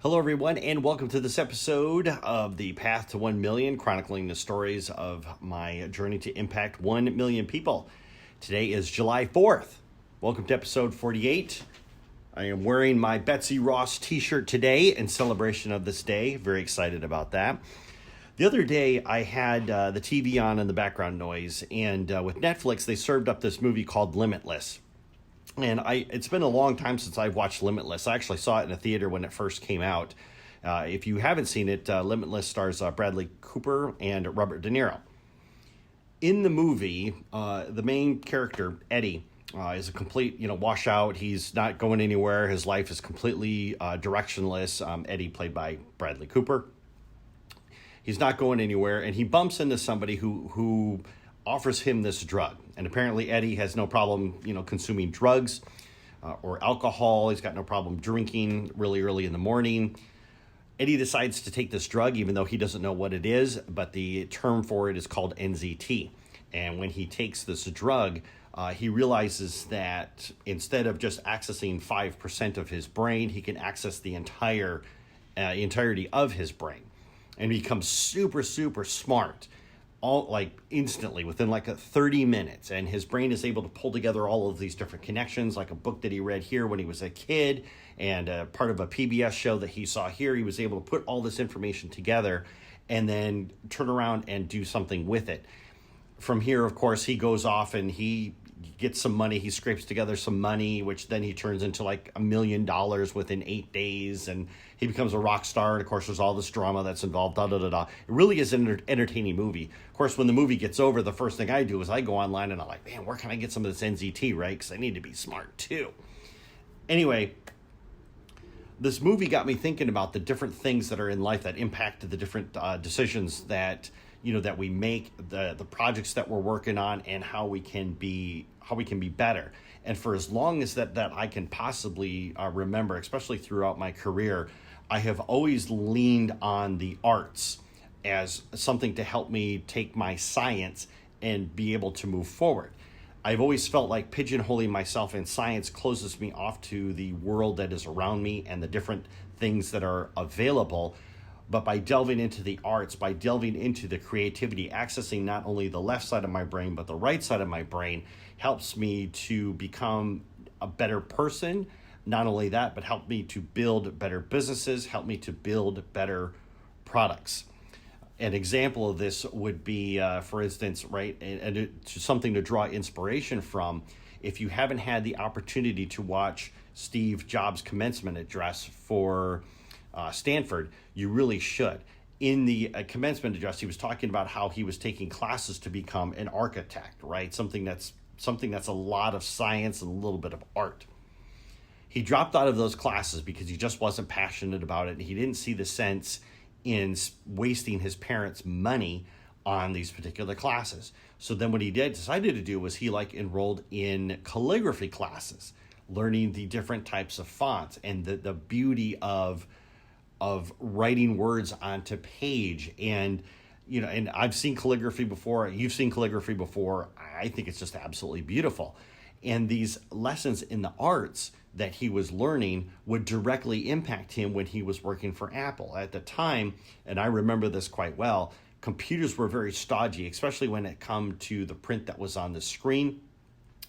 Hello, everyone, and welcome to this episode of The Path to 1 Million, chronicling the stories of my journey to impact 1 million people. Today is July 4th. Welcome to episode 48. I am wearing my Betsy Ross t-shirt today in celebration of this day. Very excited about that. The other day, I had the TV on and the background noise, and with Netflix, they served up this movie called Limitless. And it's been a long time since I've watched Limitless. I actually saw it in a theater when it first came out. If you haven't seen it, Limitless stars Bradley Cooper and Robert De Niro. In the movie, the main character, Eddie, is a complete, washout. He's not going anywhere. His life is completely directionless. Eddie, played by Bradley Cooper. He's not going anywhere, and he bumps into somebody who offers him this drug. And apparently Eddie has no problem, consuming drugs or alcohol. He's got no problem drinking really early in the morning. Eddie decides to take this drug, even though he doesn't know what it is, but the term for it is called NZT. And when he takes this drug, he realizes that instead of just accessing 5% of his brain, he can access the entirety of his brain. And he becomes super, super smart. All like instantly within 30 minutes, and his brain is able to pull together all of these different connections, like a book that he read here when he was a kid and part of a PBS show that he saw here. He was able to put all this information together and then turn around and do something with it. From here, of course, he goes off and he gets some money. He scrapes together some money, which then he turns into $1 million within 8 days, and he becomes a rock star. And of course, there's all this drama that's involved. It really is an entertaining movie. Of course, when the movie gets over, the first thing I do is I go online and I'm like, man, where can I get some of this NZT, right? Because I need to be smart too. Anyway, this movie got me thinking about the different things that are in life that impact the different decisions that that we make, the projects that we're working on, and how we can be better. And for as long as that I can possibly remember, especially throughout my career, I have always leaned on the arts as something to help me take my science and be able to move forward. I've always felt like pigeonholing myself in science closes me off to the world that is around me and the different things that are available. But by delving into the arts, by delving into the creativity, accessing not only the left side of my brain, but the right side of my brain, helps me to become a better person. Not only that, but help me to build better businesses, help me to build better products. An example of this would be, for instance, right, and it's something to draw inspiration from. If you haven't had the opportunity to watch Steve Jobs' commencement address for Stanford, you really should. In the commencement address, he was talking about how he was taking classes to become an architect, right? Something that's a lot of science and a little bit of art. He dropped out of those classes because he just wasn't passionate about it, and he didn't see the sense in wasting his parents' money on these particular classes. So then what he decided to do was he enrolled in calligraphy classes, learning the different types of fonts and the beauty of writing words onto page. And and I've seen calligraphy before. You've seen calligraphy before. I think it's just absolutely beautiful. And these lessons in the arts that he was learning would directly impact him when he was working for Apple. At the time, and I remember this quite well, computers were very stodgy, especially when it come to the print that was on the screen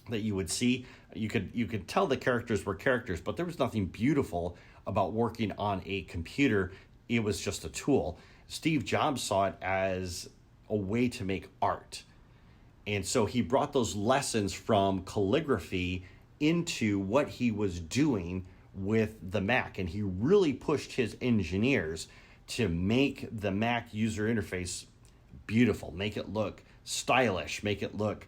that you would see. You could tell the characters were characters, but there was nothing beautiful about working on a computer. It was just a tool. Steve Jobs saw it as a way to make art. And so he brought those lessons from calligraphy into what he was doing with the Mac. And he really pushed his engineers to make the Mac user interface beautiful, make it look stylish, make it look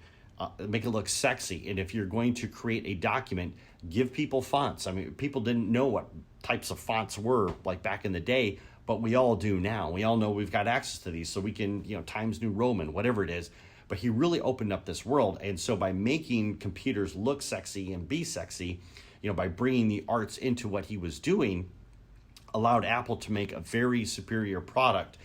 sexy. And if you're going to create a document, give people fonts. I mean, people didn't know what types of fonts were back in the day, but we all do now. We all know we've got access to these, so we can, Times New Roman, whatever it is. But he really opened up this world. And so by making computers look sexy and be sexy, by bringing the arts into what he was doing, allowed Apple to make a very superior product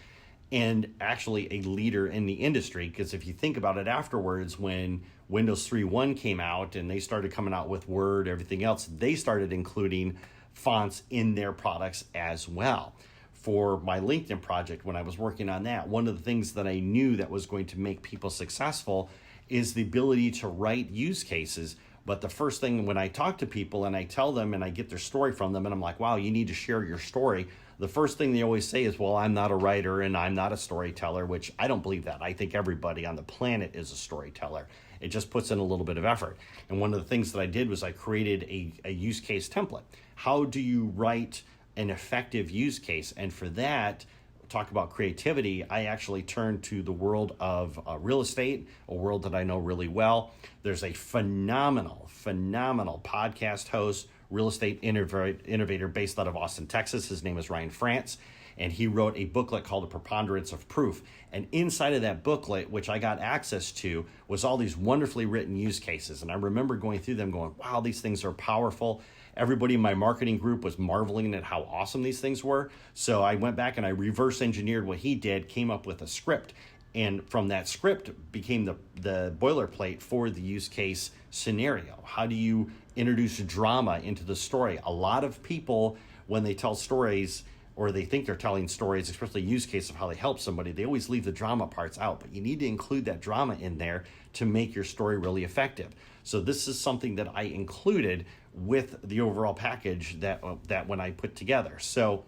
and actually a leader in the industry. Because if you think about it afterwards, when Windows 3.1 came out and they started coming out with Word, everything else, they started including fonts in their products as well. For my LinkedIn project, when I was working on that, one of the things that I knew that was going to make people successful is the ability to write use cases. But the first thing when I talk to people and I tell them and I get their story from them and I'm like, wow, you need to share your story. The first thing they always say is, well, I'm not a writer and I'm not a storyteller, which I don't believe that. I think everybody on the planet is a storyteller. It just puts in a little bit of effort. And one of the things that I did was I created a use case template. How do you write an effective use case? And for that, talk about creativity, I actually turned to the world of real estate, a world that I know really well. There's a phenomenal podcast host, real estate innovator based out of Austin, Texas. His name is Ryan France, and he wrote a booklet called A Preponderance of Proof. And inside of that booklet, which I got access to, was all these wonderfully written use cases. And I remember going through them going, wow, these things are powerful. Everybody in my marketing group was marveling at how awesome these things were. So I went back and I reverse engineered what he did, came up with a script. And from that script became the boilerplate for the use case scenario. How do you introduce drama into the story? A lot of people, when they tell stories, or they think they're telling stories, especially use case of how they help somebody, they always leave the drama parts out. But you need to include that drama in there to make your story really effective. So this is something that I included with the overall package that when I put together. So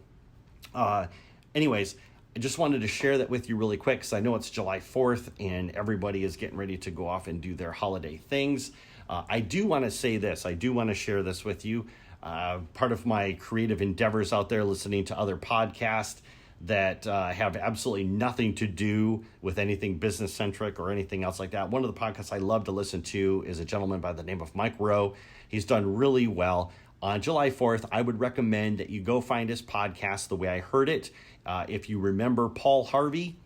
anyways, I just wanted to share that with you really quick because I know it's July 4th and everybody is getting ready to go off and do their holiday things. I do want to say this. I do want to share this with you. Part of my creative endeavors out there, listening to other podcasts that have absolutely nothing to do with anything business centric or anything else like that. One of the podcasts I love to listen to is a gentleman by the name of Mike Rowe. He's done really well. On July 4th, I would recommend that you go find his podcast the way I heard it. If you remember Paul Harvey,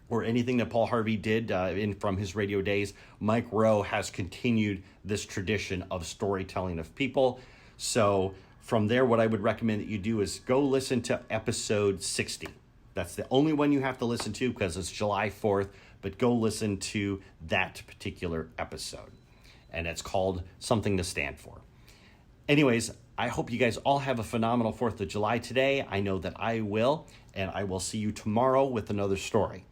or anything that Paul Harvey did from his radio days, Mike Rowe has continued this tradition of storytelling of people. So from there, what I would recommend that you do is go listen to episode 60. That's the only one you have to listen to because it's July 4th, but go listen to that particular episode. And it's called Something to Stand For. Anyways, I hope you guys all have a phenomenal 4th of July today. I know that I will, and I will see you tomorrow with another story.